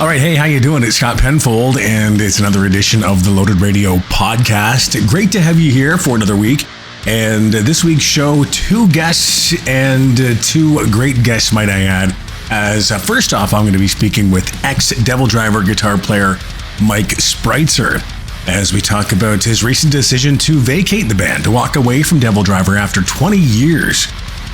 All right, hey, how you doing? It's Scott Penfold, and it's another edition of the Loaded Radio podcast. Great to have you here for another week. And this week's show, two guests and two great guests, might I add. As first off, I'm going to be speaking with Ex-Devildriver guitar player Mike Spreitzer as we talk about his recent decision to vacate the band, to walk away from Devildriver after 20 years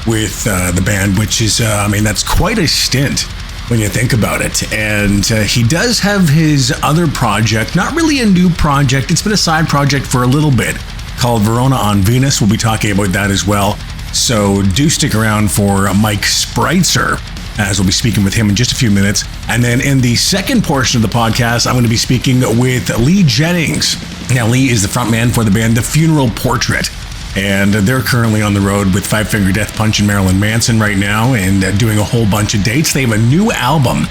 with the band, which is, that's quite a stint when you think about it. And he does have his other project, not really a new project, it's been a side project for a little bit, called Verona on Venus. We'll be talking about that as well. So do stick around for Mike Spreitzer, as we'll be speaking with him in just a few minutes. And then in the second portion of the podcast, I'm going to be speaking with Lee Jennings. Now, Lee is the frontman for the band The Funeral Portrait. And they're currently on the road with Five Finger Death Punch and Marilyn Manson right now, and doing a whole bunch of dates. They have a new album,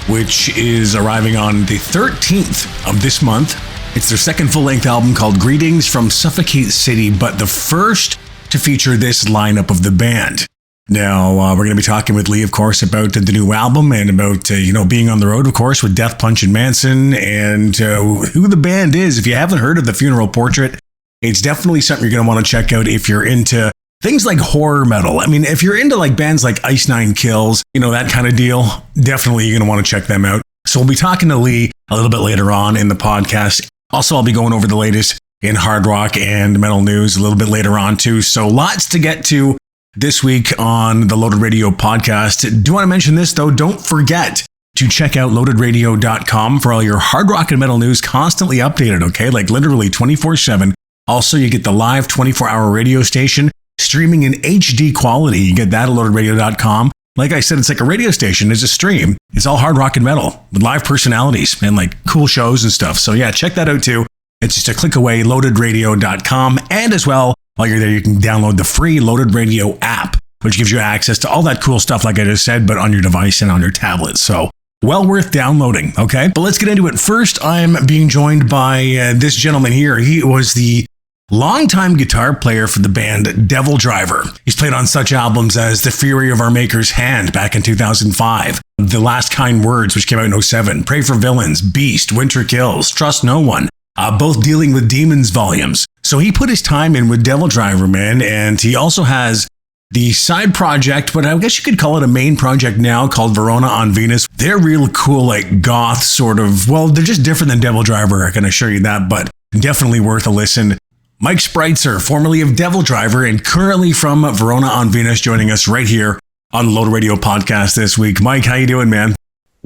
which is arriving on the 13th of this month. It's their second full-length album called Greetings From Suffocate City, but the first to feature this lineup of the band. Now, we're going to be talking with Lee, of course, about the new album and about, being on the road, of course, with Death Punch and Manson, and who the band is. If you haven't heard of The Funeral Portrait, it's definitely something you're going to want to check out if you're into things like horror metal. I mean, if you're into like bands like Ice Nine Kills, that kind of deal, definitely you're going to want to check them out. So we'll be talking to Lee a little bit later on in the podcast. Also, I'll be going over the latest in hard rock and metal news a little bit later on too. So lots to get to this week on the Loaded Radio podcast. Do want to mention this though, don't forget to check out loadedradio.com for all your hard rock and metal news constantly updated, okay? Like literally 24/7. Also, you get the live 24-hour radio station streaming in HD quality. You get that at loadedradio.com. Like I said, it's like a radio station. It's a stream. It's all hard rock and metal with live personalities and like cool shows and stuff. So yeah, check that out too. It's just a click away, loadedradio.com. And as well, while you're there, you can download the free Loaded Radio app, which gives you access to all that cool stuff, like I just said, but on your device and on your tablet. So well worth downloading, okay? But let's get into it. First, I'm being joined by this gentleman here. He was the longtime guitar player for the band Devildriver. He's played on such albums as The Fury of Our Maker's Hand back in 2005, The Last Kind Words, which came out in 2007, Pray for Villains, Beast, Winter Kills, Trust No One, both Dealing with Demons volumes. So he put his time in with Devildriver, man, and he also has the side project, but I guess you could call it a main project now, called Verona on Venus. They're real cool, like goth sort of, well, they're just different than Devildriver, I can assure you that, but definitely worth a listen. Mike Spreitzer, formerly of Devildriver and currently from Verona on Venus, joining us right here on the Loaded Radio podcast this week. Mike, how you doing, man?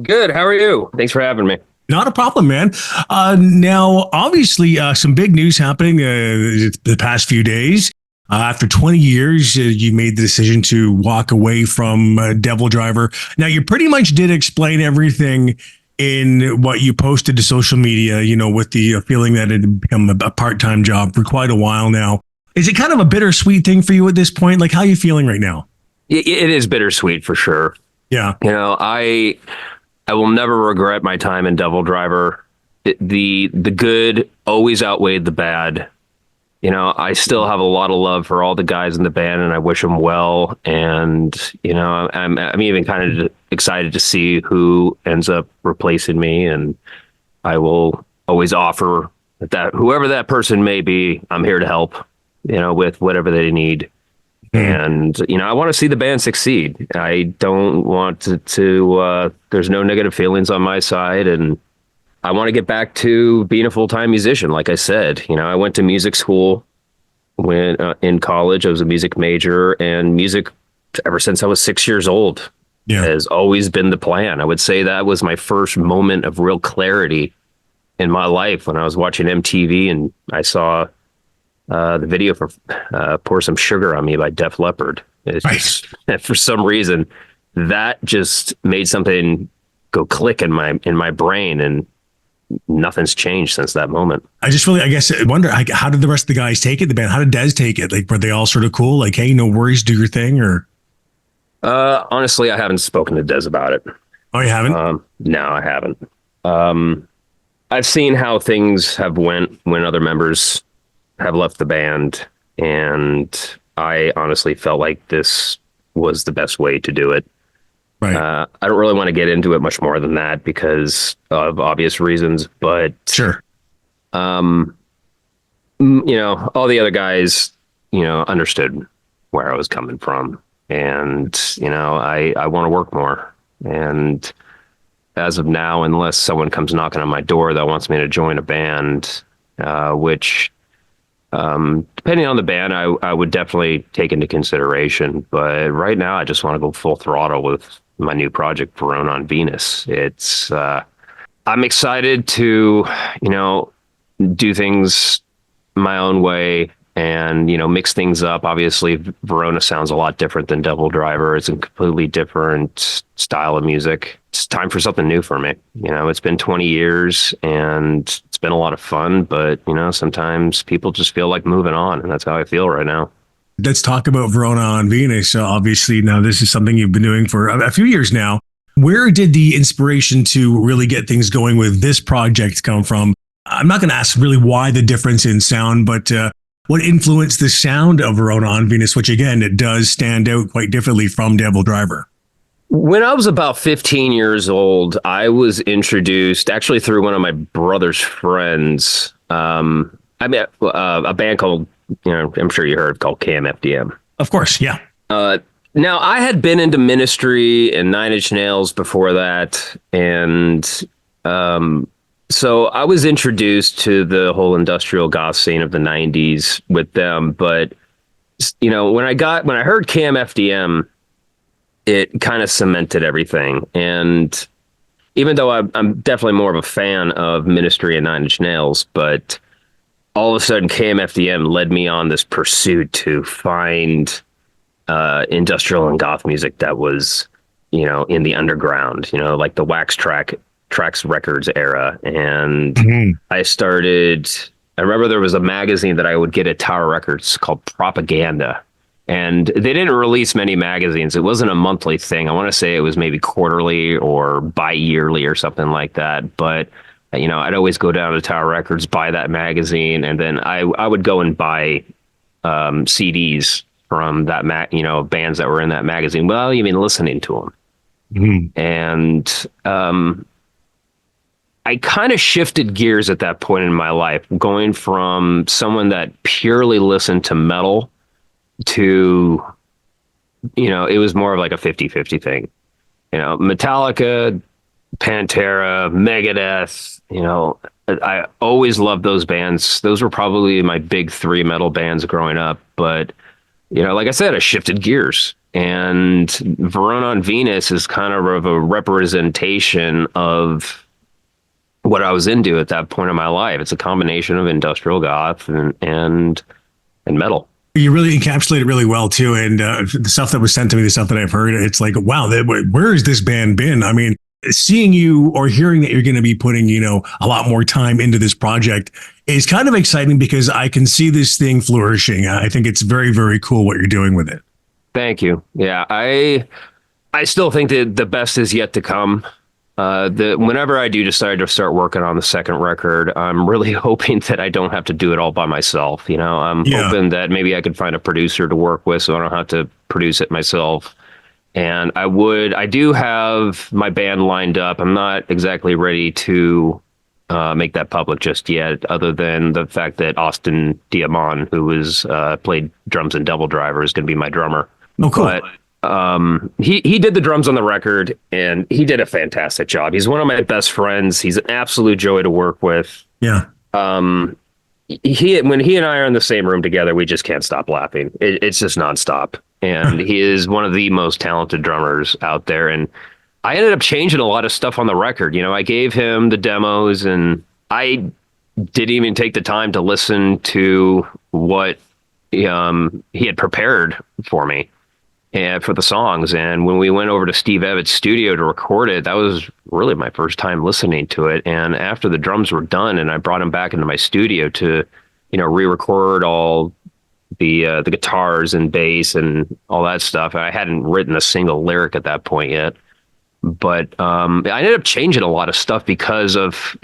Good. How are you? Thanks for having me. Not a problem, man. Now, obviously, some big news happening the past few days. After 20 years, you made the decision to walk away from Devildriver. Now, you pretty much did explain everything in what you posted to social media, with the feeling that it had become a part-time job for quite a while now. Is it kind of a bittersweet thing for you at this point? Like, how are you feeling right now? It is bittersweet for sure. Yeah. I will never regret my time in Devildriver. The good always outweighed the bad. I still have a lot of love for all the guys in the band, and I wish them well. And I'm even kind of excited to see who ends up replacing me. And I will always offer that whoever that person may be, I'm here to help. With whatever they need. And I want to see the band succeed. I don't want to there's no negative feelings on my side, and I want to get back to being a full-time musician. Like I said, I went to music school when in college. I was a music major, and music ever since I was 6 years old has always been the plan. I would say that was my first moment of real clarity in my life when I was watching MTV and I saw the video for Pour Some Sugar on Me by Def Leppard. Just, for some reason, that just made something go click in my brain, and nothing's changed since that moment. I wonder, how did the rest of the guys take it, the band? How did Des take it? Like, were they all sort of cool? Like, hey, no worries, do your thing? Or honestly, I haven't spoken to Des about it. Oh, you haven't? No, I haven't. I've seen how things have went when other members have left the band, and I honestly felt like this was the best way to do it. Right. I don't really want to get into it much more than that because of obvious reasons, but Sure. all the other guys, understood where I was coming from, and I want to work more. And as of now, unless someone comes knocking on my door that wants me to join a band, which depending on the band, I would definitely take into consideration. But right now, I just want to go full throttle with my new project, Verona on Venus. It's I'm excited to do things my own way and mix things up. Obviously, Verona sounds a lot different than Devildriver. It's a completely different style of music. It's time for something new for me. It's been 20 years and it's been a lot of fun, but sometimes people just feel like moving on, and that's how I feel right now. Let's talk about Verona on Venus. So obviously now this is something you've been doing for a few years now. Where did the inspiration to really get things going with this project come from? I'm not going to ask really why the difference in sound, but what influenced the sound of Verona on Venus, which again, it does stand out quite differently from Devildriver? When I was about 15 years old, I was introduced actually through one of my brother's friends. I met a band called, I'm sure you heard, called KMFDM. Of course, yeah. Now, I had been into Ministry and Nine Inch Nails before that, and so I was introduced to the whole industrial goth scene of the 90s with them. But when I heard KMFDM, it kind of cemented everything. And even though I'm definitely more of a fan of Ministry and Nine Inch Nails, but all of a sudden KMFDM led me on this pursuit to find industrial and goth music that was, in the underground, like the Wax Trax Records era. And I remember there was a magazine that I would get at Tower Records called Propaganda. And they didn't release many magazines. It wasn't a monthly thing. I want to say it was maybe quarterly or bi-yearly or something like that. But, I'd always go down to Tower Records, buy that magazine, and then I would go and buy CDs from that, bands that were in that magazine without even listening to them. And I kind of shifted gears at that point in my life, going from someone that purely listened to metal to, it was more of like a 50-50 thing. Metallica, Pantera, Megadeth, I always loved those bands. Those were probably my big three metal bands growing up. But, like I said, I shifted gears. And Verona on Venus is kind of a representation of what I was into at that point in my life. It's a combination of industrial goth and metal. You really encapsulate it really well too. And the stuff that was sent to me, the stuff that I've heard, it's like, wow, where has this band been? I mean, seeing you or hearing that you're going to be putting, a lot more time into this project is kind of exciting because I can see this thing flourishing. I think it's very, very cool what you're doing with it. Thank you. Yeah, I still think that the best is yet to come. Whenever I do decide to start working on the second record, I'm really hoping that I don't have to do it all by myself. I'm hoping that maybe I could find a producer to work with so I don't have to produce it myself. And I do have my band lined up. I'm not exactly ready to make that public just yet, other than the fact that Austin Diamond, who was played drums in Devildriver, is going to be my drummer. Oh, cool. But he did the drums on the record, and he did a fantastic job. He's one of my best friends. He's an absolute joy to work with. Yeah. When he and I are in the same room together, we just can't stop laughing. It's just nonstop. And he is one of the most talented drummers out there. And I ended up changing a lot of stuff on the record. I gave him the demos, and I didn't even take the time to listen to what he had prepared for me and for the songs. And when we went over to Steve Evans' studio to record it, that was really my first time listening to it. And after the drums were done and I brought him back into my studio to, re-record all the guitars and bass and all that stuff, I hadn't written a single lyric at that point yet. But I ended up changing a lot of stuff because of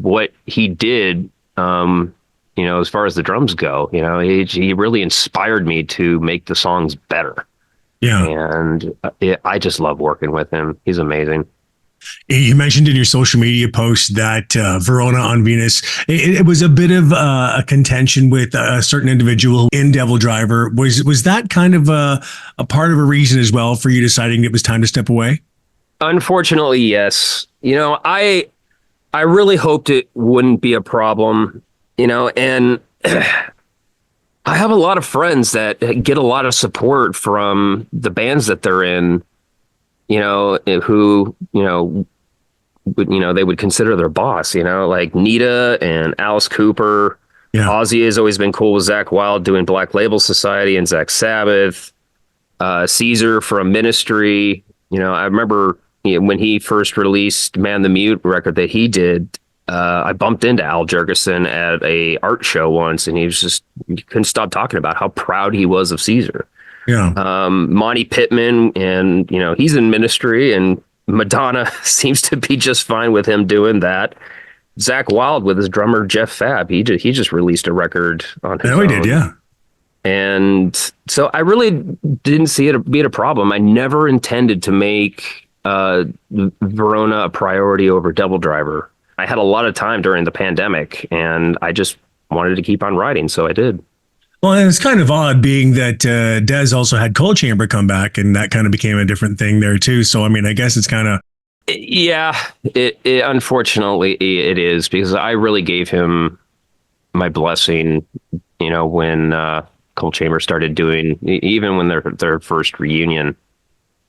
what he did, as far as the drums go. He really inspired me to make the songs better. Yeah. And I just love working with him. He's amazing. You mentioned in your social media post that Verona on Venus, it was a bit of a contention with a certain individual in Devil Driver. Was that kind of a part of a reason as well for you deciding it was time to step away? Unfortunately, yes. I really hoped it wouldn't be a problem, and I have a lot of friends that get a lot of support from the bands that they're in, who, they would consider their boss, like Nita and Alice Cooper. Yeah. Ozzy has always been cool with Zakk Wylde doing Black Label Society and Zach Sabbath. Caesar from Ministry. I remember when he first released Man the Mute record that he did, I bumped into Al Jurgensen at a art show once, and he couldn't stop talking about how proud he was of Caesar. Yeah. Monty Pittman, and he's in Ministry, and Madonna seems to be just fine with him doing that. Zakk Wylde with his drummer Jeff Fab, he just released a record on his own. He did, yeah. And so I really didn't see it being a problem. I never intended to make Verona a priority over Devil Driver. I had a lot of time during the pandemic, and I just wanted to keep on writing, so I did. Well, and it's kind of odd being that Dez also had Cold Chamber come back, and that kind of became a different thing there too. So, I mean, I guess it's kind of... Yeah, it unfortunately it is, because I really gave him my blessing, when Cold Chamber started doing, even when their first reunion,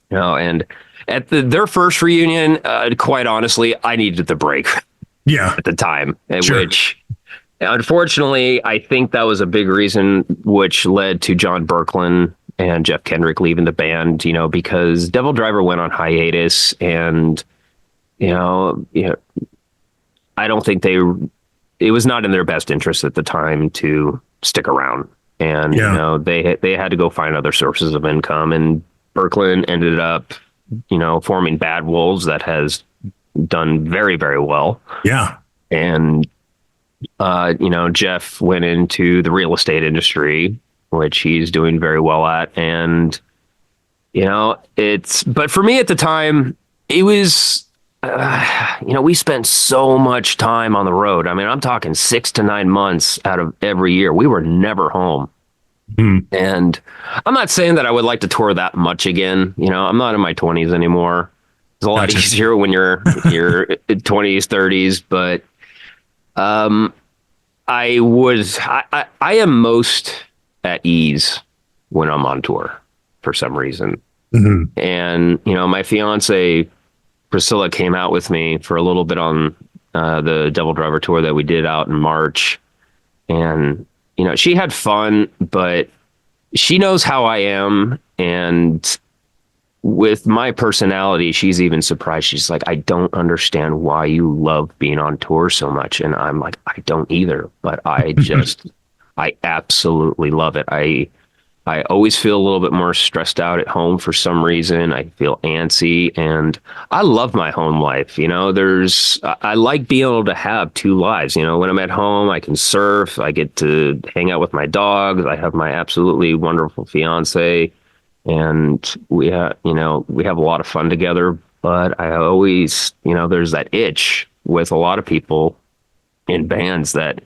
and at their first reunion, quite honestly, I needed the break. Yeah, at the time, sure. Which unfortunately, I think that was a big reason which led to John Berkland and Jeff Kendrick leaving the band, because Devil Driver went on hiatus, and, I don't think it was not in their best interest at the time to stick around. And, they had to go find other sources of income, and Berkland ended up, forming Bad Wolves that has done very, very well. Yeah. And, Jeff went into the real estate industry, which he's doing very well at. And, but for me at the time, it was, we spent so much time on the road. I mean, I'm talking 6 to 9 months out of every year. We were never home. And I'm not saying that I would like to tour that much again. I'm not in my 20s anymore. It's a lot easier when you're 20s, 30s, but I am most at ease when I'm on tour for some reason. Mm-hmm. And, my fiance Priscilla came out with me for a little bit on the Devil Driver tour that we did out in March. And, she had fun, but she knows how I am. And with my personality, she's even surprised. She's like, I don't understand why you love being on tour so much. And I'm like, I don't either, but I absolutely love it. I always feel a little bit more stressed out at home for some reason. I feel antsy, and I love my home life. I like being able to have 2 lives. When I'm at home, I can surf. I get to hang out with my dogs. I have my absolutely wonderful fiance, and we have a lot of fun together. But I always, there's that itch with a lot of people in bands that,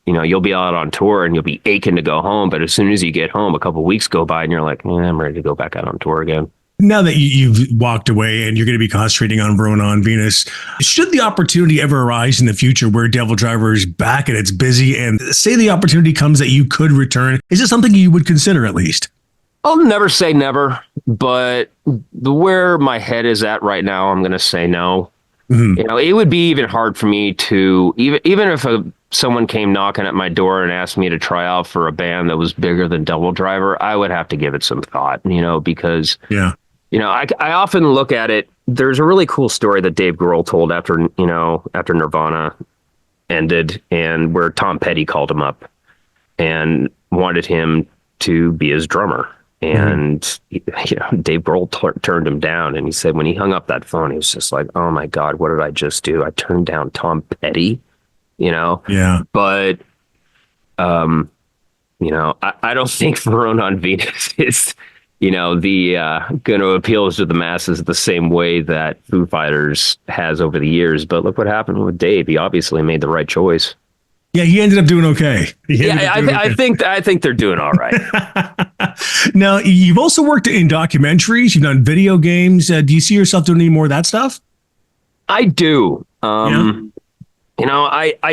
you'll be out on tour and you'll be aching to go home. But as soon as you get home, a couple of weeks go by and you're like, I'm ready to go back out on tour again. Now that you've walked away and you're going to be concentrating on Verona on Venus, should the opportunity ever arise in the future where Devil Driver is back and it's busy, and say the opportunity comes that you could return, is it something you would consider at least? I'll never say never, but where my head is at right now, I'm going to say no. Mm-hmm. It would be even hard for me to, even if someone came knocking at my door and asked me to try out for a band that was bigger than Devil Driver, I would have to give it some thought, because, I often look at it. There's a really cool story that Dave Grohl told after Nirvana ended, and where Tom Petty called him up and wanted him to be his drummer. And Dave Grohl turned him down, and he said when he hung up that phone, he was just like, "Oh my God, what did I just do? I turned down Tom Petty." Yeah. But I don't think Verona on Venus the going to appeal to the masses the same way that Foo Fighters has over the years. But look what happened with Dave. He obviously made the right choice. Yeah, he ended up doing okay. I think they're doing all right. Now, you've also worked in documentaries. You've done video games. Do you see yourself doing any more of that stuff? I do. I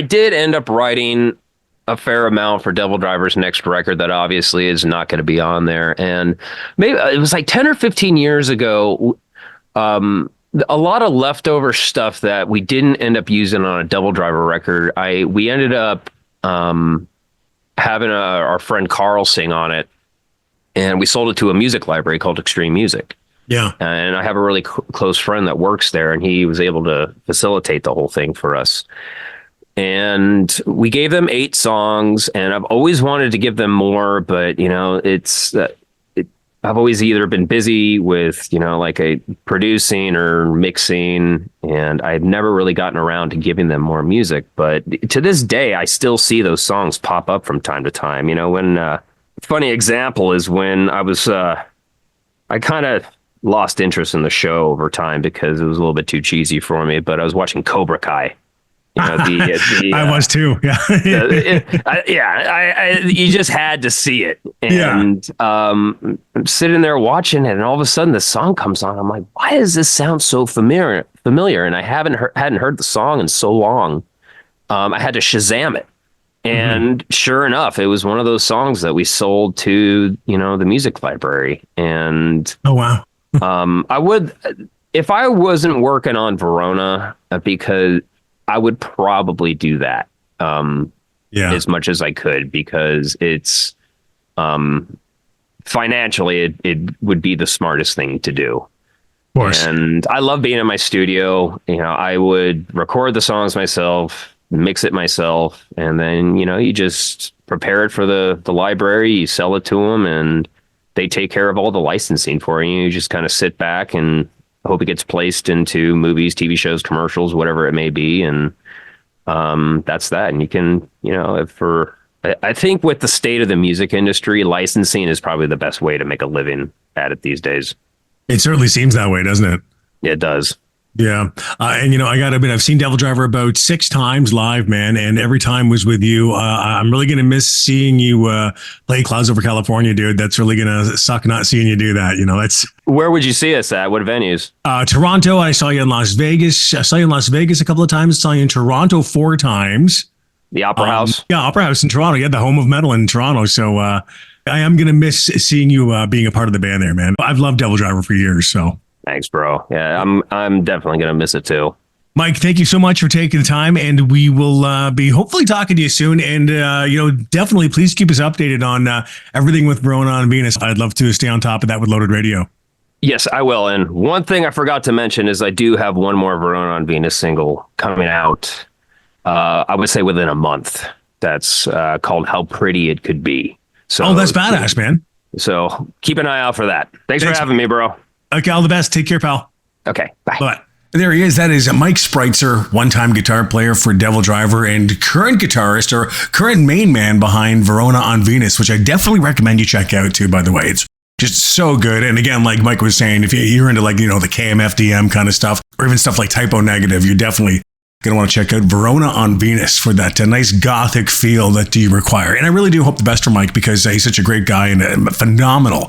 did end up writing a fair amount for Devildriver's next record that obviously is not going to be on there. And maybe it was like 10 or 15 years ago, a lot of leftover stuff that we didn't end up using on a Devildriver record. We ended up having our friend Carl sing on it, and we sold it to a music library called Extreme Music. Yeah. And I have a really close friend that works there, and he was able to facilitate the whole thing for us. And we gave them 8 songs, and I've always wanted to give them more, but I've always either been busy with, like a producing or mixing, and I've never really gotten around to giving them more music. But to this day, I still see those songs pop up from time to time. Funny example is when I kind of lost interest in the show over time because it was a little bit too cheesy for me, but I was watching Cobra Kai. I was too. Yeah. You just had to see it. And I'm sitting there watching it, and all of a sudden the song comes on. I'm like, why does this sound so familiar? And I hadn't heard the song in so long. I had to Shazam it. And sure enough, it was one of those songs that we sold to, the music library. And oh, wow. I would, if I wasn't working on Verona, because I would probably do that as much as I could, because it's financially it would be the smartest thing to do. Of course. And I love being in my studio. I would record the songs myself, mix it myself, and then you just prepare it for the library. You sell it to them, and they take care of all the licensing for you. You just kind of sit back and hope it gets placed into movies, TV shows, commercials, whatever it may be. And that's that. And you can, I think with the state of the music industry, licensing is probably the best way to make a living at it these days. It certainly seems that way, doesn't it? It does. Yeah. And, I got to admit, I've seen Devildriver about 6 times live, man. And every time was with you. I'm really going to miss seeing you play Clouds Over California, dude. That's really going to suck not seeing you do that. That's. Where would you see us at? What venues? Toronto. I saw you in Las Vegas. I saw you in Las Vegas a couple of times. I saw you in Toronto 4 times. The Opera House? Yeah, Opera House in Toronto. Yeah, the home of metal in Toronto. So I am going to miss seeing you being a part of the band there, man. I've loved Devildriver for years, so. Thanks, bro. Yeah, I'm definitely going to miss it too. Mike, thank you so much for taking the time, and we will be hopefully talking to you soon. And, definitely please keep us updated on everything with Verona on Venus. I'd love to stay on top of that with Loaded Radio. Yes, I will. And one thing I forgot to mention is I do have one more Verona on Venus single coming out, I would say within a month. That's called How Pretty It Could Be. So, that's badass, man. So keep an eye out for that. Thanks for having me, bro. Okay, all the best. Take care, pal. Okay, bye. Bye. There he is. That is Mike Spreitzer, one-time guitar player for Devildriver and current guitarist or current main man behind Verona on Venus, which I definitely recommend you check out too, by the way. It's just so good. And again, like Mike was saying, if you're into the KMFDM kind of stuff, or even stuff like Typo Negative, you're definitely going to want to check out Verona on Venus for that nice gothic feel that you require. And I really do hope the best for Mike, because he's such a great guy and a phenomenal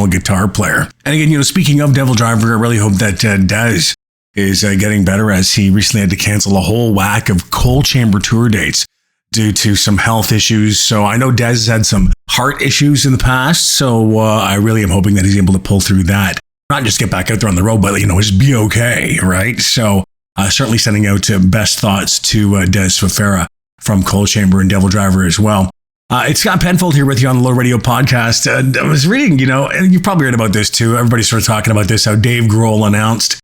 guitar player. And again, speaking of Devildriver, I really hope that Dez is getting better, as he recently had to cancel a whole whack of Coal Chamber tour dates due to some health issues. So I know Dez has had some heart issues in the past, so I really am hoping that he's able to pull through that. Not just get back out there on the road, but, just be okay, right? So certainly sending out best thoughts to Dez Fafera from Coal Chamber and Devildriver as well. It's Scott Penfold here with you on the Low Radio podcast. I was reading, and you've probably heard about this too. Everybody started talking about this, how Dave Grohl announced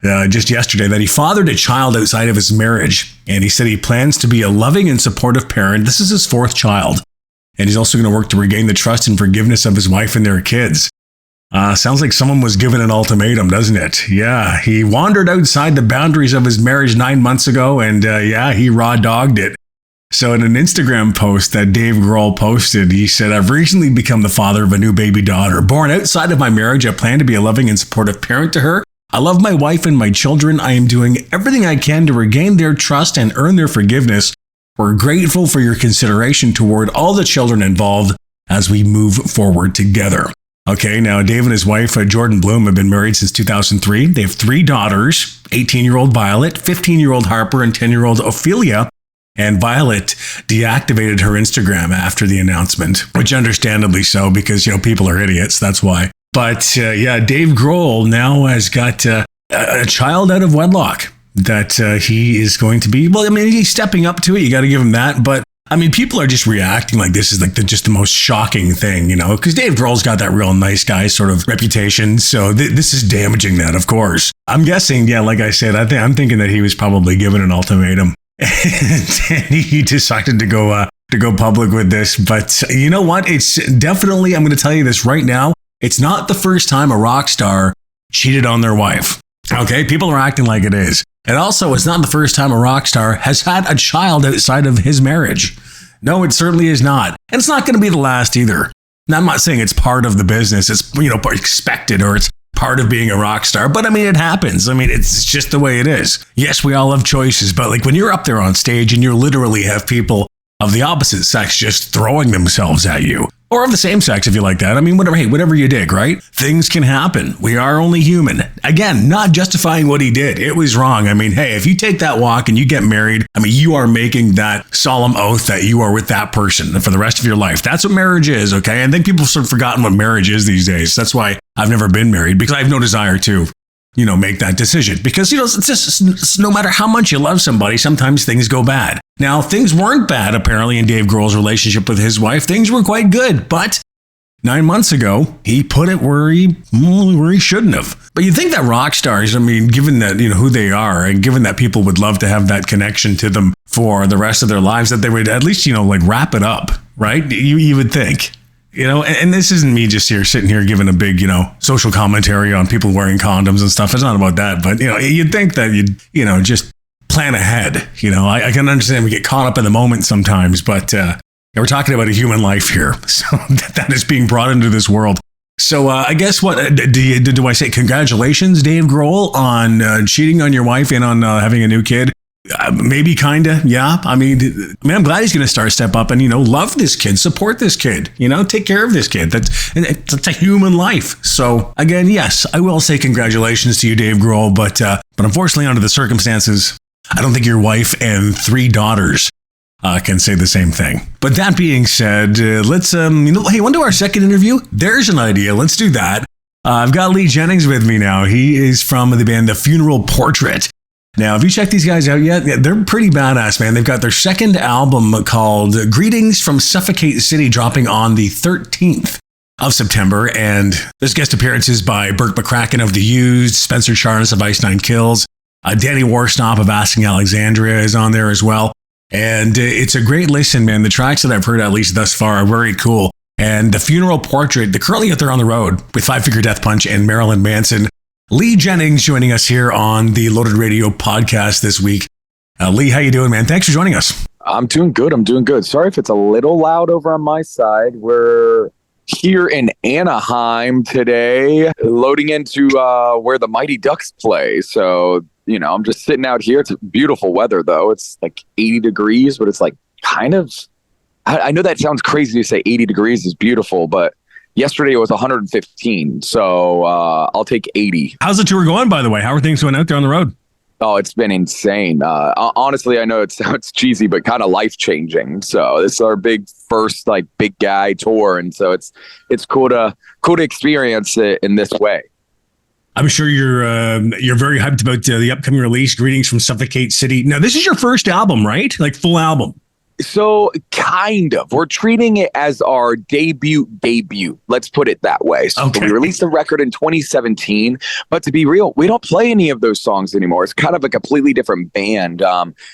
just yesterday that he fathered a child outside of his marriage. And he said he plans to be a loving and supportive parent. This is his 4th child. And he's also going to work to regain the trust and forgiveness of his wife and their kids. Sounds like someone was given an ultimatum, doesn't it? Yeah, he wandered outside the boundaries of his marriage 9 months ago. And he raw dogged it. So in an Instagram post that Dave Grohl posted, he said, I've recently become the father of a new baby daughter. Born outside of my marriage, I plan to be a loving and supportive parent to her. I love my wife and my children. I am doing everything I can to regain their trust and earn their forgiveness. We're grateful for your consideration toward all the children involved as we move forward together. Okay, now Dave and his wife, Jordan Bloom, have been married since 2003. They have 3 daughters, 18-year-old Violet, 15-year-old Harper, and 10-year-old Ophelia. And Violet deactivated her Instagram after the announcement, which understandably so, because, people are idiots. That's why. But Dave Grohl now has got a child out of wedlock that he is going to be. Well, I mean, he's stepping up to it. You got to give him that. But I mean, people are just reacting like this is like just the most shocking thing, because Dave Grohl's got that real nice guy sort of reputation. So this is damaging that, of course. I'm guessing, like I said, I'm thinking that he was probably given an ultimatum and he decided to go public with this. But you know what? It's definitely, I'm going to tell you this right now. It's not the first time a rock star cheated on their wife. Okay, people are acting like it is. And also, it's not the first time a rock star has had a child outside of his marriage. No, it certainly is not. And it's not going to be the last either. Now, I'm not saying it's part of the business. It's, expected, or it's part of being a rock star. But I mean, it happens. I mean, it's just the way it is. Yes, we all have choices. But like when you're up there on stage and you literally have people of the opposite sex just throwing themselves at you, or of the same sex if you like that. I mean, whatever you dig, right? Things can happen. We are only human. Again, not justifying what he did. It was wrong. I mean, hey, if you take that walk and you get married, I mean, you are making that solemn oath that you are with that person for the rest of your life. That's what marriage is, okay? I think people have sort of forgotten what marriage is these days. That's why I've never been married, because I have no desire to, make that decision. Because, it's just no matter how much you love somebody, sometimes things go bad. Now, things weren't bad, apparently, in Dave Grohl's relationship with his wife. Things were quite good, but 9 months ago, he put it where he shouldn't have. But you'd think that rock stars, I mean, given that, who they are, and given that people would love to have that connection to them for the rest of their lives, that they would at least, wrap it up, right? You would think. And this isn't me just sitting here giving a big, social commentary on people wearing condoms and stuff. It's not about that. But, you'd think that you'd, just plan ahead. I can understand we get caught up in the moment sometimes, but we're talking about a human life here. So that is being brought into this world. So I guess do I say congratulations, Dave Grohl, on cheating on your wife and on having a new kid? Maybe kinda, yeah. I mean, I'm glad he's going to step up and, love this kid, support this kid, take care of this kid. That's a human life. So again, yes, I will say congratulations to you, Dave Grohl, but unfortunately, under the circumstances, I don't think your wife and 3 daughters can say the same thing. But that being said, let's, hey, want to do our second interview? There's an idea. Let's do that. I've got Lee Jennings with me now. He is from the band The Funeral Portrait. Now, have you checked these guys out yet? Yeah, they're pretty badass, man. They've got their second album called Greetings from Suffocate City, dropping on the 13th of September. And there's guest appearances by Burke McCracken of The Used, Spencer Charnas of Ice Nine Kills, Danny Warstop of Asking Alexandria is on there as well. And it's a great listen, man. The tracks that I've heard, at least thus far, are very cool. And The Funeral Portrait, they're currently out there on the road with Five Finger Death Punch and Marilyn Manson. Lee Jennings joining us here on the Loaded Radio podcast this week. Lee, how you doing, man? Thanks for joining us. I'm doing good. Sorry if it's a little loud over on my side. We're here in Anaheim today, loading into where the Mighty Ducks play. So, I'm just sitting out here. It's beautiful weather, though. It's like 80 degrees, but it's like kind of... I know that sounds crazy to say 80 degrees is beautiful, but yesterday it was 115, so I'll take 80. How's the tour going, by the way? How are things going out there on the road? Oh, it's been insane. Honestly, I know it sounds cheesy, but kind of life-changing. So this is our first big guy tour, and so it's cool to experience it in this way. I'm sure you're very hyped about the upcoming release, Greetings from Suffocate City. Now, this is your first album, right? Like full album. So kind of. We're treating it as our debut. Let's put it that way. So we released the record in 2017, but to be real, we don't play any of those songs anymore. It's kind of a completely different band.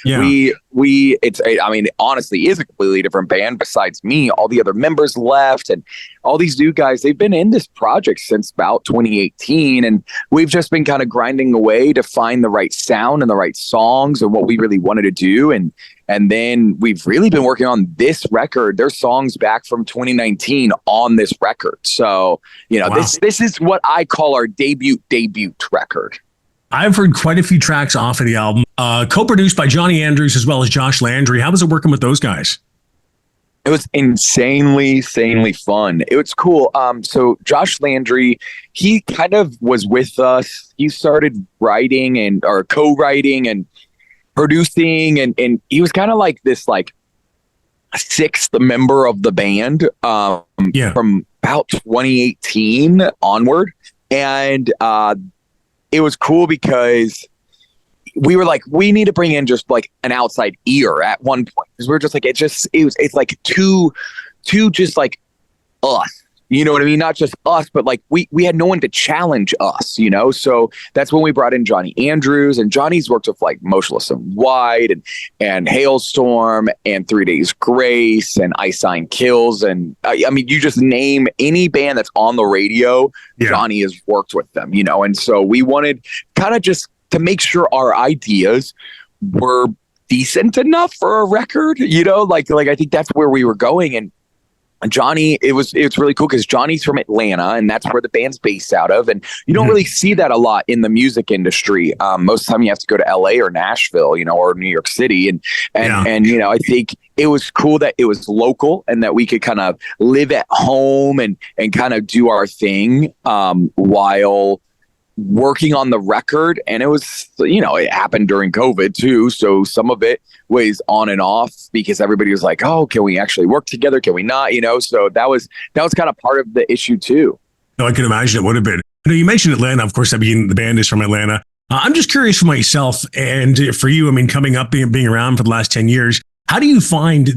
We I mean, it honestly is a completely different band. Besides me, all the other members left, and all these new guys, they've been in this project since about 2018. And we've just been kind of grinding away to find the right sound and the right songs and what we really wanted to do. And then we've really been working on this record. There's songs back from 2019 on this record. So, wow. This is what I call our debut record. I've heard quite a few tracks off of the album, co-produced by Johnny Andrews as well as Josh Landry. How was it working with those guys? It was insanely fun. It was cool. So Josh Landry, he kind of was with us. He started writing or co-writing and producing, and he was kind of like this sixth member of the band from about 2018 onward. And it was cool because we were like, we need to bring in just like an outside ear at one point, because we were just like, it's like too just like us, you know what I mean? Not just us, but like we had no one to challenge us, So that's when we brought in Johnny Andrews, and Johnny's worked with like Motionless and White and Hailstorm and 3 Days Grace and Ice Iron Kills. And I mean, you just name any band that's on the radio, Johnny has worked with them, And so we wanted kind of just to make sure our ideas were decent enough for a record, like I think that's where we were going. And Johnny, it's really cool because Johnny's from Atlanta, and that's where the band's based out of. And you don't really see that a lot in the music industry. Most of the time you have to go to LA or Nashville, or New York City. And I think it was cool that it was local and that we could kind of live at home and kind of do our thing while working on the record. And it was, it happened during COVID too. So some of it was on and off because everybody was like, oh, can we actually work together? Can we not? So that was kind of part of the issue too. No, I can imagine it would have been. You mentioned Atlanta. Of course, I mean, the band is from Atlanta. I'm just curious for myself and for you, I mean, coming up, being around for the last 10 years, how do you find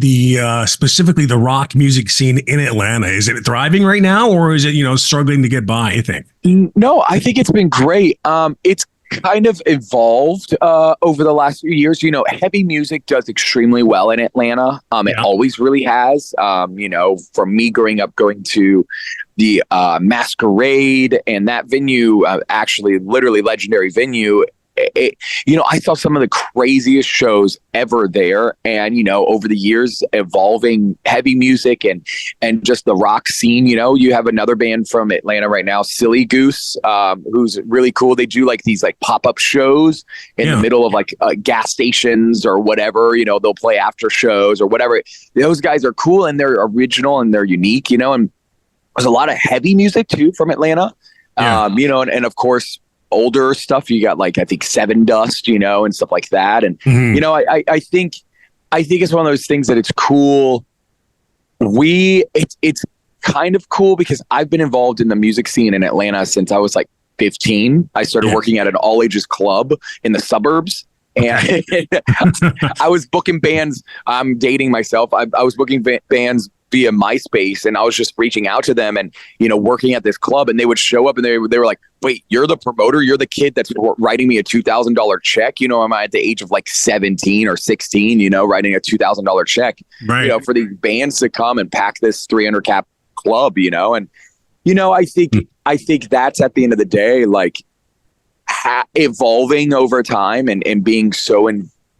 specifically the rock music scene in Atlanta? Is it thriving right now, or is it, struggling to get by, I think? No, I think it's been great. It's kind of evolved over the last few years. Heavy music does extremely well in Atlanta. It always really has. From me growing up going to the Masquerade and that venue, actually literally legendary venue. I saw some of the craziest shows ever there, and over the years evolving heavy music and just the rock scene. You have another band from Atlanta right now, Silly Goose, who's really cool. They do like these like pop-up shows in the middle of like gas stations or whatever. They'll play after shows or whatever. Those guys are cool and they're original and they're unique. And there's a lot of heavy music too from Atlanta. And of course, older stuff, you got like I think Seven Dust, and stuff like that. And I think it's one of those things that it's cool. It's kind of cool because I've been involved in the music scene in Atlanta since I was like 15. I started working at an all ages club in the suburbs. And I was booking bands. I'm dating myself. I was booking bands via MySpace, and I was just reaching out to them and, working at this club, and they would show up and they were like, wait, you're the promoter? You're the kid that's writing me a $2,000 check? I'm at the age of like 17 or 16, writing a $2,000 check, for these bands to come and pack this 300 cap club, and, I think that's at the end of the day, like evolving over time and being so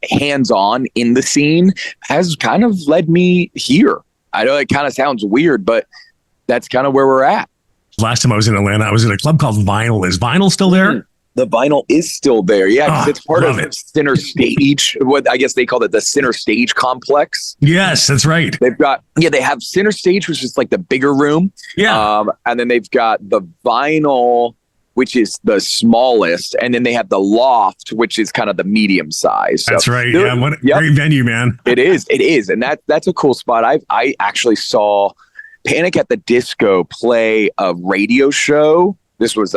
hands-on in the scene has kind of led me here. I know it kind of sounds weird, but that's kind of where we're at. Last time I was in Atlanta, I was in a club called Vinyl. Is Vinyl still there? The Vinyl is still there. Yeah, because it's part of Center Stage. What I guess they call it the Center Stage complex. Yes, that's right. They have Center Stage, which is like the bigger room. Yeah. And then they've got the Vinyl, which is the smallest, and then they have the Loft, which is kind of the medium size. So that's right. Yeah, what a great venue, man. It is, and that's a cool spot. I actually saw Panic at the Disco play a radio show. This was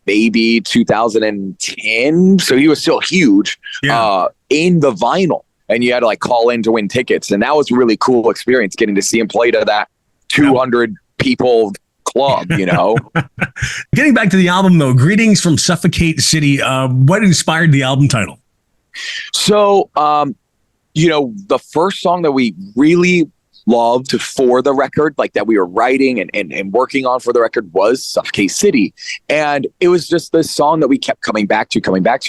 maybe 2010, so he was still huge in the Vinyl, and you had to like call in to win tickets, and that was a really cool experience getting to see him play to that 200 people club. Getting back to the album though, Greetings from Suffocate City. What inspired the album title? So the first song that we really loved for the record, like that we were writing and working on for the record, was Suffocate City. And it was just this song that we kept coming back to.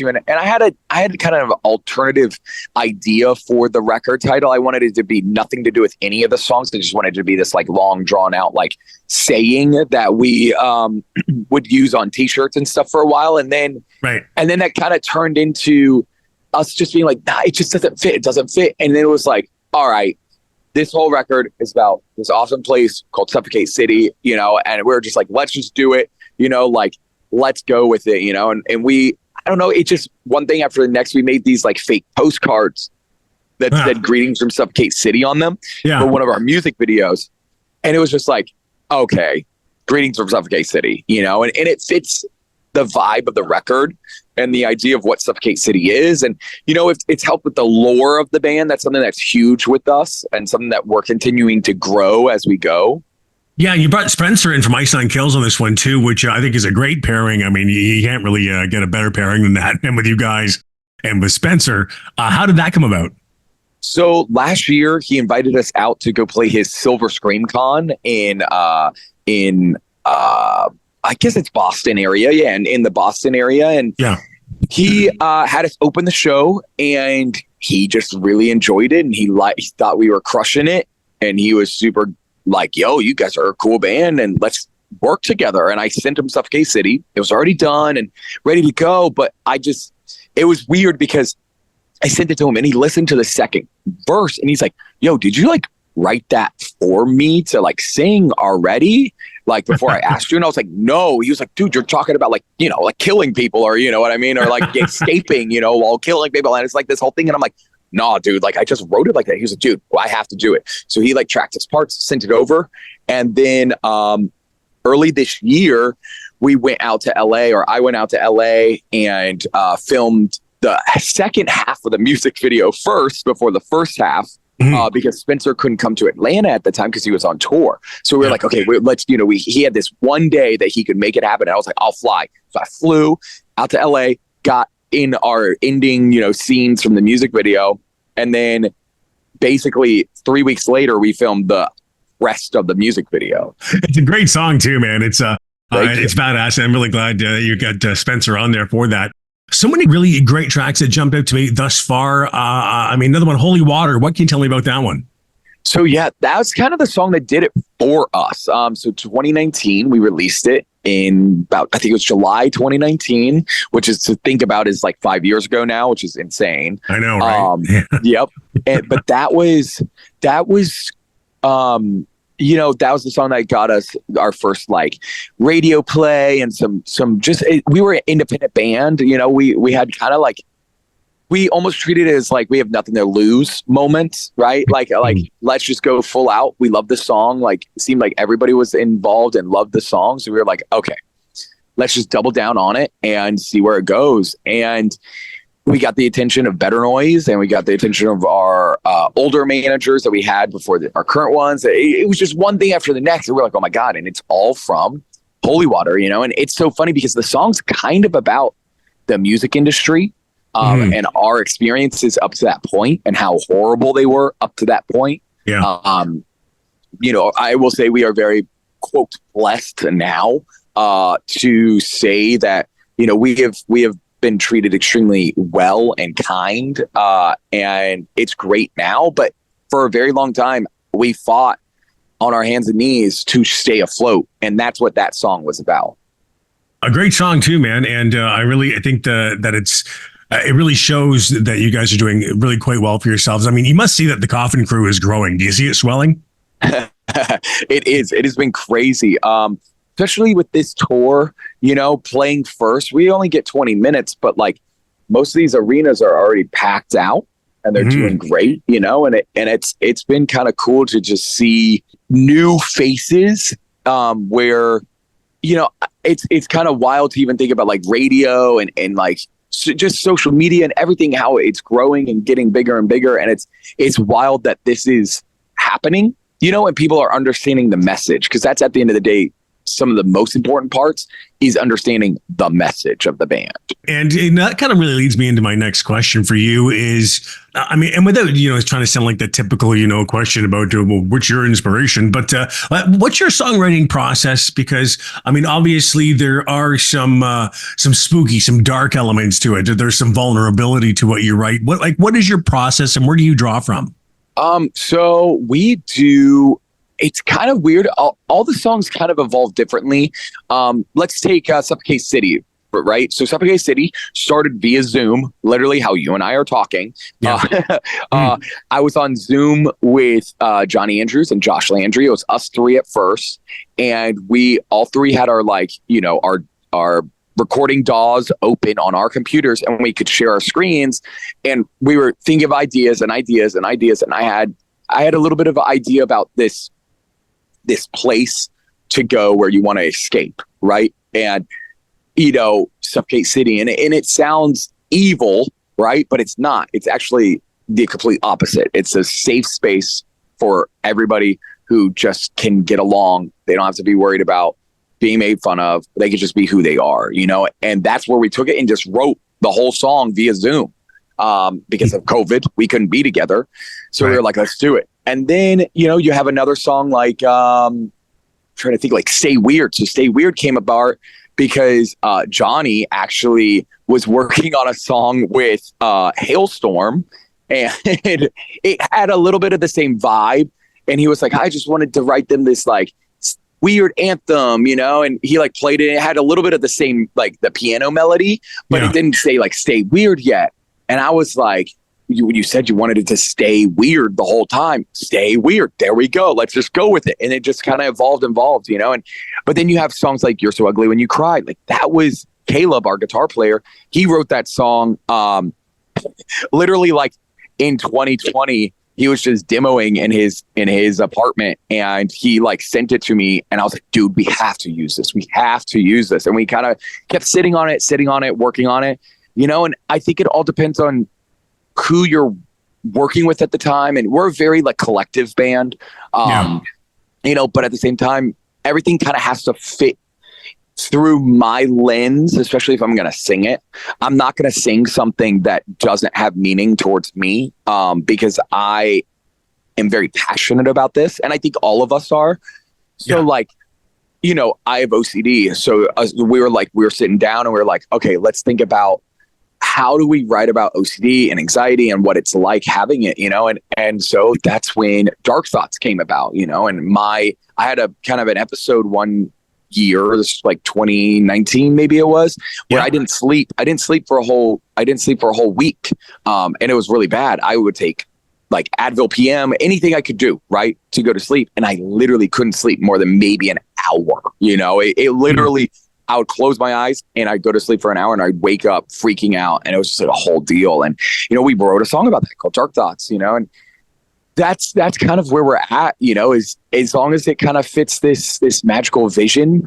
And I had kind of an alternative idea for the record title. I wanted it to be nothing to do with any of the songs. I just wanted it to be this like long drawn out, like saying that we would use on t-shirts and stuff for a while. And then that kind of turned into us just being like, nah, it just doesn't fit. It doesn't fit. And then it was like, all right, this whole record is about this awesome place called Suffocate City, and we're just like, let's just do it, like, let's go with it, and we, I don't know, it just one thing after the next, we made these like fake postcards that said greetings from Suffocate City on them for one of our music videos. And it was just like, okay, greetings from Suffocate City, and it fits the vibe of the record and the idea of what Suffocate City is. And, if it's helped with the lore of the band, that's something that's huge with us and something that we're continuing to grow as we go. Yeah, you brought Spreitzer in from Iceland Kills on this one too, which I think is a great pairing. I mean, you can't really get a better pairing than that. And with you guys and with Spencer, how did that come about? So last year, he invited us out to go play his Silver Scream Con in I guess it's Boston area. Yeah. And in the Boston area. And he had us open the show, and he just really enjoyed it. And he thought we were crushing it. And he was super like, yo, you guys are a cool band and let's work together. And I sent him Suffocate City. It was already done and ready to go. But it was weird because I sent it to him and he listened to the second verse and he's like, yo, did you like write that for me to like sing already? Like before I asked you? And I was like, no. He was like, dude, you're talking about like, like killing people, or you know what I mean? Or like escaping, while killing people. And it's like this whole thing. And I'm like, nah, dude, like I just wrote it like that. He was like, dude, well, I have to do it. So he like tracked his parts, sent it over. And then early this year, we went out to LA, or I went out to LA and filmed the second half of the music video first before the first half. Because Spencer couldn't come to Atlanta at the time because he was on tour. So we were like, okay, let's, he had this one day that he could make it happen. And I was like, I'll fly. So I flew out to LA, got in our ending, scenes from the music video. And then basically 3 weeks later, we filmed the rest of the music video. It's a great song too, man. It's badass. I'm really glad you got Spencer on there for that. So many really great tracks that jumped out to me thus far. Another one, Holy Water. What can you tell me about that one? So yeah, that was kind of the song that did it for us. So 2019, we released it in about, I think it was July 2019, which is, to think about, is like 5 years ago now, which is insane. I know, right? Yep. But that was that was the song that got us our first like radio play and some just, we were an independent band. We had kind of like, we almost treated it as like we have nothing to lose moments, right? Like let's just go full out. We love the song. Like it seemed like everybody was involved and loved the song. So we were like, okay, let's just double down on it and see where it goes. And we got the attention of Better Noise, and we got the attention of our older managers that we had before our current ones. It was just one thing after the next. And we're like, oh my God. And it's all from Holy Water, and it's so funny because the song's kind of about the music industry and our experiences up to that point and how horrible they were up to that point. Yeah. I will say we are very, quote, blessed now to say that, we have been treated extremely well and kind, and it's great now. But for a very long time, we fought on our hands and knees to stay afloat, and that's what that song was about. A great song too, man. And I think that it's it really shows that you guys are doing really quite well for yourselves. I mean, you must see that the Coffin Crew is growing. Do you see it swelling? It is. It has been crazy. Especially with this tour, playing first, we only get 20 minutes, but like most of these arenas are already packed out and they're doing great, and it's been kind of cool to just see new faces, where, it's kind of wild to even think about like radio and like just social media and everything, how it's growing and getting bigger and bigger. And it's wild that this is happening, and people are understanding the message, because that's at the end of the day, some of the most important parts is understanding the message of the band. And that kind of really leads me into my next question for you is, I mean, and without, it's trying to sound like the typical, question about, well, what's your inspiration? But what's your songwriting process? Because, I mean, obviously there are some spooky, some dark elements to it. There's some vulnerability to what you write. What is your process and where do you draw from? So we do, it's kind of weird. All the songs kind of evolve differently. Let's take Suffocate City, right? So Suffocate City started via Zoom, literally how you and I are talking. Yeah. I was on Zoom with Johnny Andrews and Josh Landry. It was us three at first. And we all three had our our recording DAWs open on our computers, and we could share our screens, and we were thinking of ideas and ideas and ideas. And I had a little bit of an idea about this place to go where you want to escape, right? And Suffocate City, and it sounds evil, right? But it's not. It's actually the complete opposite. It's a safe space for everybody who just can get along. They don't have to be worried about being made fun of. They could just be who they are, and that's where we took it and just wrote the whole song via Zoom. Because of COVID, we couldn't be together. So we were like, let's do it. And then, you have another song like, trying to think, like Stay Weird. So Stay Weird came about because Johnny actually was working on a song with Hailstorm, and it had a little bit of the same vibe. And he was like, I just wanted to write them this like weird anthem, and he like played it. It had a little bit of the same, like the piano melody, but it didn't say like Stay Weird yet. And I was like, you said you wanted it to stay weird the whole time. Stay weird. There we go. Let's just go with it. And it just kind of evolved, but then you have songs like You're So Ugly When You Cry. Like that was Caleb, our guitar player. He wrote that song literally like in 2020. He was just demoing in his apartment, and he like sent it to me, and I was like, dude, we have to use this. We have to use this. And we kind of kept sitting on it, working on it, and I think it all depends on who you're working with at the time. And we're a very like collective band, but at the same time, everything kind of has to fit through my lens, especially if I'm going to sing it. I'm not going to sing something that doesn't have meaning towards me, because I am very passionate about this. And I think all of us are. So I have OCD. So we were sitting down and we were like, okay, let's think about how do we write about OCD and anxiety and what it's like having it, and so that's when Dark Thoughts came about, and I had a kind of an episode one year, this is like 2019 maybe it was, where I didn't sleep for a whole week, and it was really bad. I would take like Advil PM, anything I could do, right, to go to sleep, and I literally couldn't sleep more than maybe an hour. It literally, I would close my eyes and I'd go to sleep for an hour and I'd wake up freaking out, and it was just like a whole deal. And we wrote a song about that called Dark Thoughts, and that's kind of where we're at, is as long as it kind of fits this magical vision,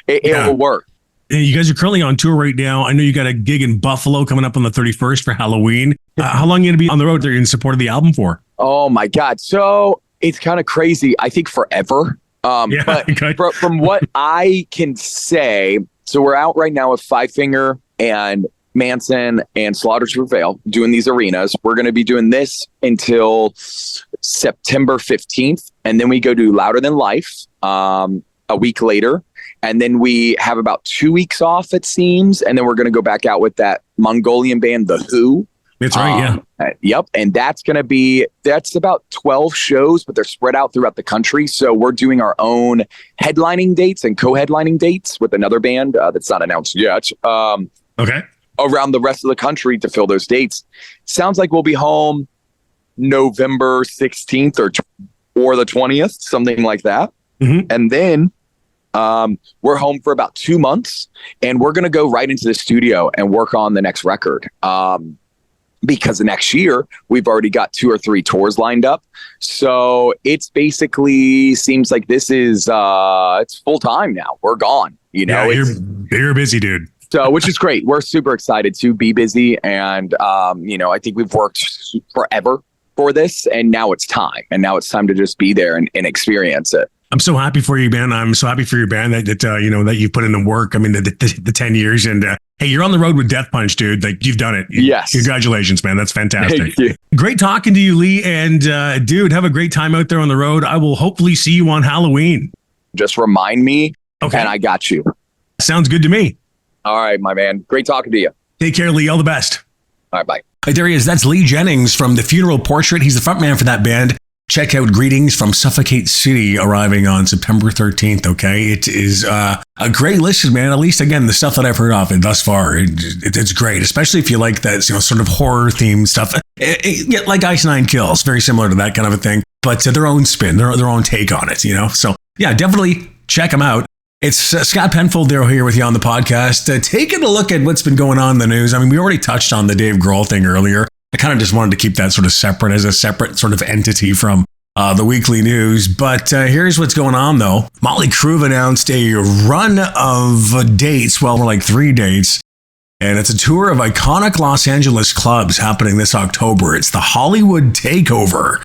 it will work. You guys are currently on tour right now. I know you got a gig in Buffalo coming up on the 31st for Halloween. How long are you going to be on the road there in support of the album for? Oh my God. So it's kind of crazy. I think forever. But from what I can say, so we're out right now with Five Finger and Manson and Slaughter to Prevail doing these arenas. We're going to be doing this until September 15th. And then we go do Louder Than Life a week later. And then we have about 2 weeks off, it seems. And then we're going to go back out with that Mongolian band, The Who. That's right, yeah. Yep. And that's about 12 shows, but they're spread out throughout the country. So we're doing our own headlining dates and co-headlining dates with another band that's not announced yet. Okay. Around the rest of the country to fill those dates. Sounds like we'll be home November 16th or the 20th, something like that. Mm-hmm. And then we're home for about 2 months, and we're going to go right into the studio and work on the next record. Because the next year we've already got 2 or 3 tours lined up. So it's basically seems like this is it's full time now. We're gone, Yeah, you're busy, dude. So, which is great. We're super excited to be busy. And, I think we've worked forever for this, and now it's time. And now it's time to just be there and experience it. I'm so happy for you, man. I'm so happy for your band that that you've put in the work. I mean, the 10 years, and hey, you're on the road with Death Punch, dude. Like, you've done it. Yes. Congratulations, man. That's fantastic. Thank you. Great talking to you, Lee. And dude, have a great time out there on the road. I will hopefully see you on Halloween. Just remind me, okay, and I got you. Sounds good to me. All right, my man. Great talking to you. Take care, Lee. All the best. All right, bye. Right, there he is. That's Lee Jennings from The Funeral Portrait. He's the frontman for that band. Check out Greetings from Suffocate City, arriving on September 13th, okay? It is a great listen, man. At least, again, the stuff that I've heard of it thus far, it's great, especially if you like that, sort of horror-themed stuff. Like Ice Nine Kills, very similar to that kind of a thing, but their own spin, their own take on it, So, yeah, definitely check them out. It's Scott Penfold there here with you on the podcast, taking a look at what's been going on in the news. I mean, we already touched on the Dave Grohl thing earlier. I kind of just wanted to keep that sort of separate as a separate sort of entity from the weekly news. But here's what's going on, though. MÖTLEY CRÜE have announced a run of dates, well, more like 3 dates. And it's a tour of iconic Los Angeles clubs happening this October. It's the Hollywood Takeover.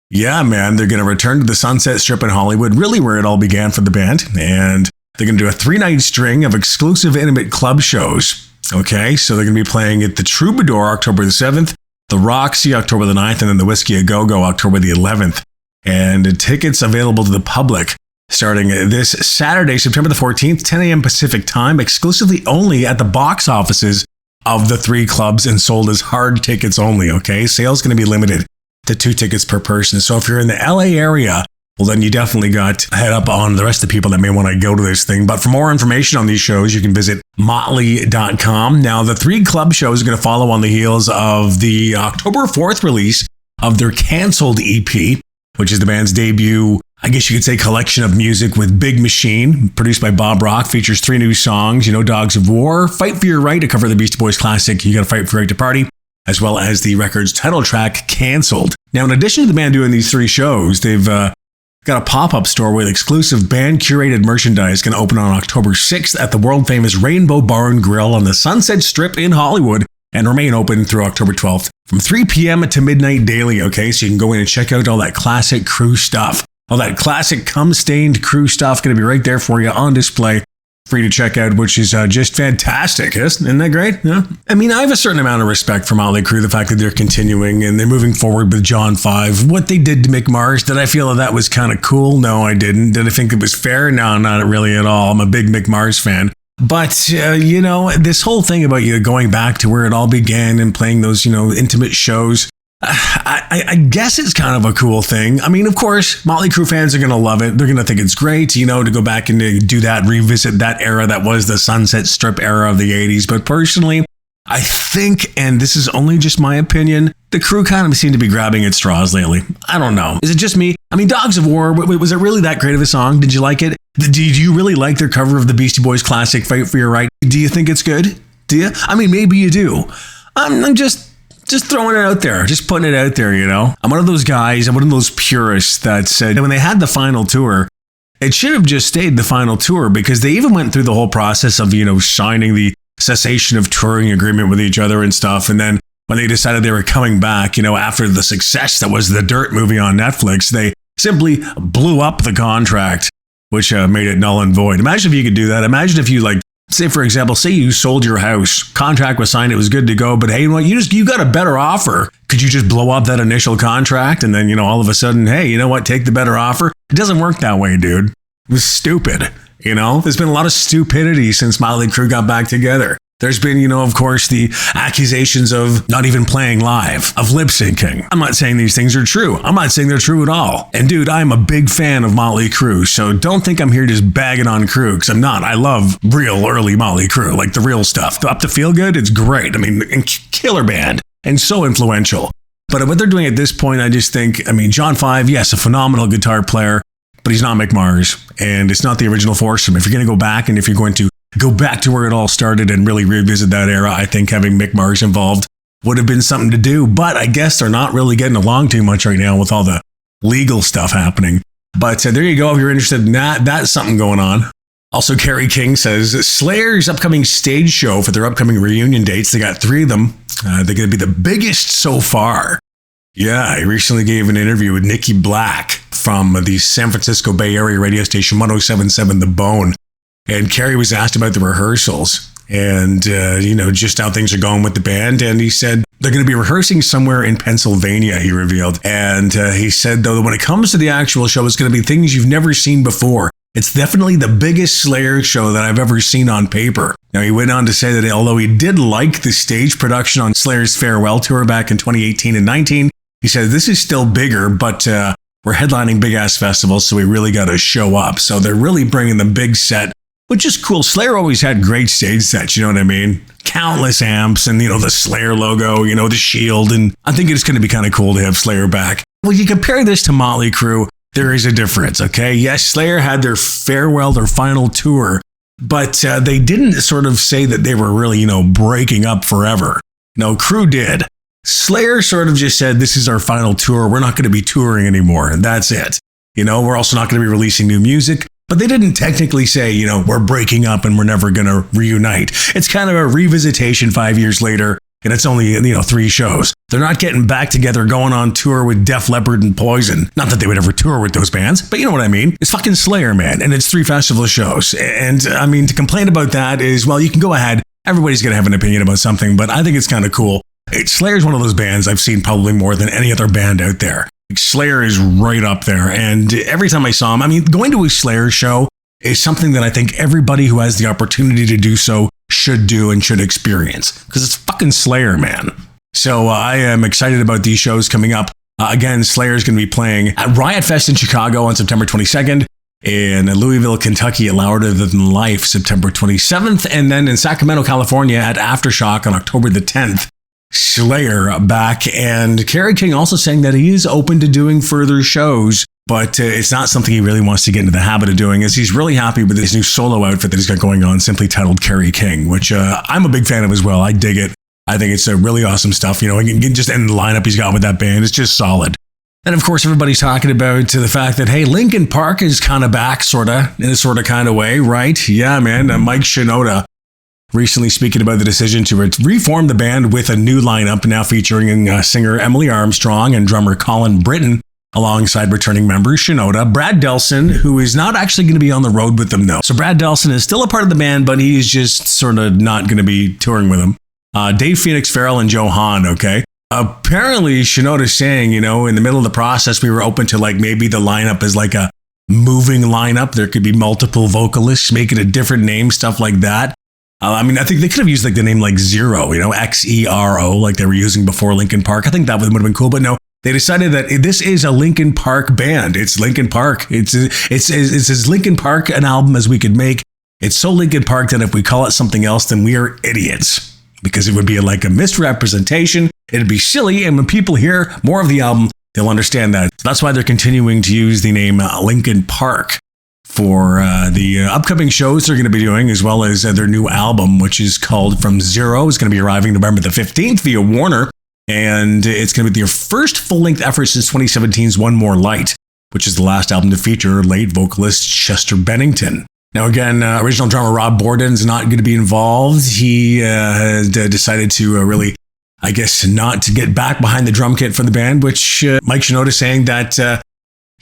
Yeah, man, they're going to return to the Sunset Strip in Hollywood, really where it all began for the band. And they're going to do a 3-night string of exclusive intimate club shows. Okay, so they're going to be playing at the Troubadour October the 7th, the Roxy October the 9th, and then the Whiskey A Go-Go October the 11th. And tickets available to the public starting this Saturday, September the 14th, 10 a.m. Pacific time, exclusively only at the box offices of the 3 clubs and sold as hard tickets only, okay? Sales going to be limited to 2 tickets per person. So if you're in the LA area, well, then you definitely got to head up on the rest of the people that may want to go to this thing. But for more information on these shows, you can visit MÖTLEY.com. Now, the 3 club shows are going to follow on the heels of the October 4th release of their Canceled EP, which is the band's debut, I guess you could say, collection of music with Big Machine, produced by Bob Rock, features 3 new songs, Dogs of War, Fight for Your Right to cover the Beastie Boys classic, You Gotta Fight for Your Right to Party, as well as the record's title track, Canceled. Now, in addition to the band doing these 3 shows, they've got a pop-up store with exclusive band-curated merchandise going to open on October 6th at the world-famous Rainbow Bar and Grill on the Sunset Strip in Hollywood and remain open through October 12th from 3 p.m. to midnight daily, okay? So you can go in and check out all that classic Crue stuff. All that classic cum-stained Crue stuff going to be right there for you on display, free to check out, which is just fantastic. Isn't that great? Yeah. I mean, I have a certain amount of respect for MÖTLEY CRÜE, the fact that they're continuing and they're moving forward with John 5. What they did to Mick Mars, did I feel that was kind of cool? No, I didn't. Did I think it was fair? No, not really at all. I'm a big Mick Mars fan. But, this whole thing about going back to where it all began and playing those, intimate shows, I guess it's kind of a cool thing. I mean, of course, MÖTLEY CRÜE fans are going to love it. They're going to think it's great, to go back and to do that, revisit that era that was the Sunset Strip era of the 80s. But personally, I think, and this is only just my opinion, the Crue kind of seem to be grabbing at straws lately. I don't know. Is it just me? I mean, Dogs of War, was it really that great of a song? Did you like it? Did you really like their cover of the Beastie Boys classic, Fight for Your Right? Do you think it's good? Do you? I mean, maybe you do. I'm just throwing it out there, just putting it out there, I'm one of those guys, I'm one of those purists that said that when they had the final tour, it should have just stayed the final tour, because they even went through the whole process of, signing the cessation of touring agreement with each other and stuff. And then when they decided they were coming back, after the success that was the Dirt movie on Netflix, they simply blew up the contract, which made it null and void. Imagine if you could do that. Imagine if you say, for example, say you sold your house, contract was signed, it was good to go, but hey, you got a better offer. Could you just blow up that initial contract and then, all of a sudden, hey, you know what, take the better offer? It doesn't work that way, dude. It was stupid. There's been a lot of stupidity since MÖTLEY CRÜE got back together. There's been, of course, the accusations of not even playing live, of lip syncing. I'm not saying these things are true. I'm not saying they're true at all. And dude, I'm a big fan of MÖTLEY CRÜE, so don't think I'm here just bagging on Crue, because I'm not. I love real early MÖTLEY CRÜE, like the real stuff. Up to Feel Good, it's great. I mean, killer band, and so influential. But what they're doing at this point, I just think, John 5, yes, a phenomenal guitar player, but he's not Mick Mars, and it's not the original foursome. If you're going to go back, and if you're going to go back to where it all started and really revisit that era, I think having Mick Mars involved would have been something to do. But I guess they're not really getting along too much right now with all the legal stuff happening. But there you go. If you're interested in that, that's something going on. Also, Kerry King says Slayer's upcoming stage show for their upcoming reunion dates, they got 3 of them. They're going to be the biggest so far. Yeah, he recently gave an interview with Nikki Black from the San Francisco Bay Area radio station 107.7 The Bone. And Kerry was asked about the rehearsals and, just how things are going with the band. And he said they're going to be rehearsing somewhere in Pennsylvania, he revealed. And he said, though, that when it comes to the actual show, it's going to be things you've never seen before. It's definitely the biggest Slayer show that I've ever seen on paper. Now, he went on to say that although he did like the stage production on Slayer's farewell tour back in 2018 and 19, he said, this is still bigger, but we're headlining big-ass festivals, so we really got to show up. So they're really bringing the big set, which is cool. Slayer always had great stage sets, you know what I mean? Countless amps and, the Slayer logo, the shield. And I think it's going to be kind of cool to have Slayer back. Well, you compare this to Mötley Crüe, there is a difference, okay? Yes, Slayer had their farewell, their final tour, but they didn't sort of say that they were really, breaking up forever. No, Crüe did. Slayer sort of just said, this is our final tour. We're not going to be touring anymore. And that's it. We're also not going to be releasing new music. But they didn't technically say, we're breaking up and we're never going to reunite. It's kind of a revisitation 5 years later. And it's only, 3 shows. They're not getting back together, going on tour with Def Leppard and Poison. Not that they would ever tour with those bands, but you know what I mean? It's fucking Slayer, man. And it's 3 festival shows. And I mean, to complain about that is, well, you can go ahead. Everybody's going to have an opinion about something, but I think it's kind of cool. Slayer's one of those bands I've seen probably more than any other band out there. Slayer is right up there. And every time I saw him, going to a Slayer show is something that I think everybody who has the opportunity to do so should do and should experience. Because it's fucking Slayer, man. So I am excited about these shows coming up. Again, Slayer is going to be playing at Riot Fest in Chicago on September 22nd. In Louisville, Kentucky at Louder Than Life, September 27th. And then in Sacramento, California at Aftershock on October the 10th. Slayer back, and Kerry King also saying that he is open to doing further shows, but it's not something he really wants to get into the habit of doing, as he's really happy with his new solo outfit that he's got going on, simply titled Kerry King, which I'm a big fan of as well. I dig it. I think it's really awesome stuff. Just in the lineup he's got with that band, it's just solid. And of course, everybody's talking about the fact that, hey, Linkin Park is kind of back, in a sort of kind of way, right? Yeah, man. Mike Shinoda recently speaking about the decision to reform the band with a new lineup now featuring singer Emily Armstrong and drummer Colin Britton alongside returning members Shinoda, Brad Delson, who is not actually going to be on the road with them though. So Brad Delson is still a part of the band, but he's just sort of not going to be touring with them. Dave Phoenix Farrell and Joe Hahn, okay? Apparently Shinoda's saying, in the middle of the process, we were open to maybe the lineup is like a moving lineup. There could be multiple vocalists, make it a different name, stuff like that. I think they could have used the name Zero, Xero, like they were using before Linkin Park. I think that would have been cool, but no, they decided that this is a Linkin Park band. It's Linkin Park. It's as Linkin Park an album as we could make. It's so Linkin Park that if we call it something else, then we are idiots, because it would be like a misrepresentation. It'd be silly, and when people hear more of the album, they'll understand that. So that's why they're continuing to use the name Linkin Park for the upcoming shows they're going to be doing, as well as their new album, which is called From Zero. It's going to be arriving November the 15th via Warner, and it's going to be their first full-length effort since 2017's One More Light, which is the last album to feature late vocalist Chester Bennington. Now, again, original drummer Rob Borden's not going to be involved. He has decided to really, not to get back behind the drum kit for the band, which Mike Shinoda saying that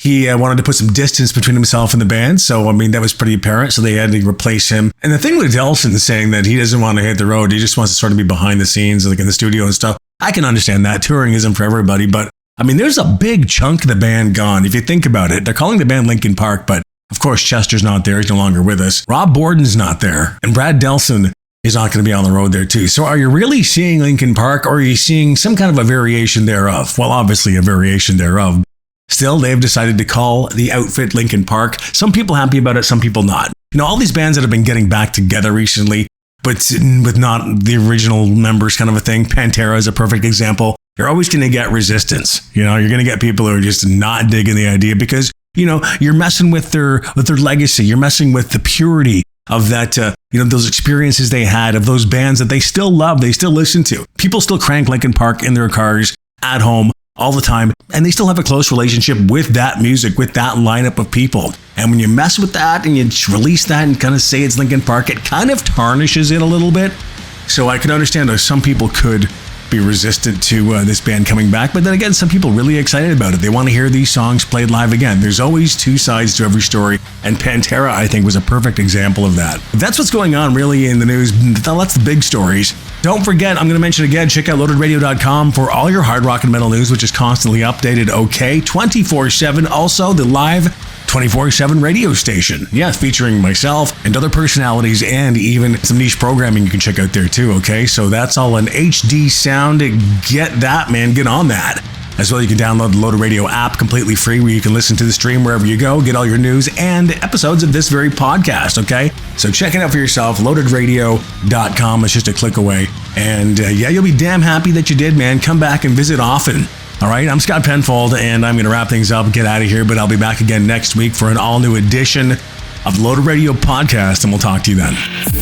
he wanted to put some distance between himself and the band. So, that was pretty apparent. So they had to replace him. And the thing with Delson saying that he doesn't want to hit the road. He just wants to sort of be behind the scenes, like in the studio and stuff. I can understand that. Touring isn't for everybody. But, there's a big chunk of the band gone. If you think about it, they're calling the band Linkin Park. But, of course, Chester's not there. He's no longer with us. Rob Borden's not there. And Brad Delson is not going to be on the road there, too. So are you really seeing Linkin Park, or are you seeing some kind of a variation thereof? Well, obviously a variation thereof. Still, they've decided to call the outfit Linkin Park. Some people happy about it, some people not. All these bands that have been getting back together recently, but with not the original members kind of a thing. Pantera is a perfect example. You're always going to get resistance. You're going to get people who are just not digging the idea because, you're messing with their legacy. You're messing with the purity of that, those experiences they had, of those bands that they still love, they still listen to. People still crank Linkin Park in their cars, at home, all the time, and they still have a close relationship with that music, with that lineup of people. And when you mess with that and you release that and kind of say it's Linkin Park, it kind of tarnishes it a little bit. So I can understand how some people could be resistant to this band coming back. But then again, some people really excited about it. They want to hear these songs played live again. There's always two sides to every story, and Pantera, I think, was a perfect example of that. That's what's going on really in the news. That's the big stories. Don't forget, I'm going to mention again, check out loadedradio.com for all your hard rock and metal news, which is constantly updated, okay? 24/7. Also, the live 24/7 radio station. Yeah, featuring myself and other personalities and even some niche programming you can check out there too, okay? So that's all in HD sound. Get that, man. Get on that. As well, you can download the Loaded Radio app completely free where you can listen to the stream wherever you go, get all your news and episodes of this very podcast, okay? So check it out for yourself, loadedradio.com. It's just a click away. And yeah, you'll be damn happy that you did, man. Come back and visit often. All right, I'm Scott Penfold, and I'm going to wrap things up and get out of here, but I'll be back again next week for an all-new edition of the Loaded Radio podcast, and we'll talk to you then.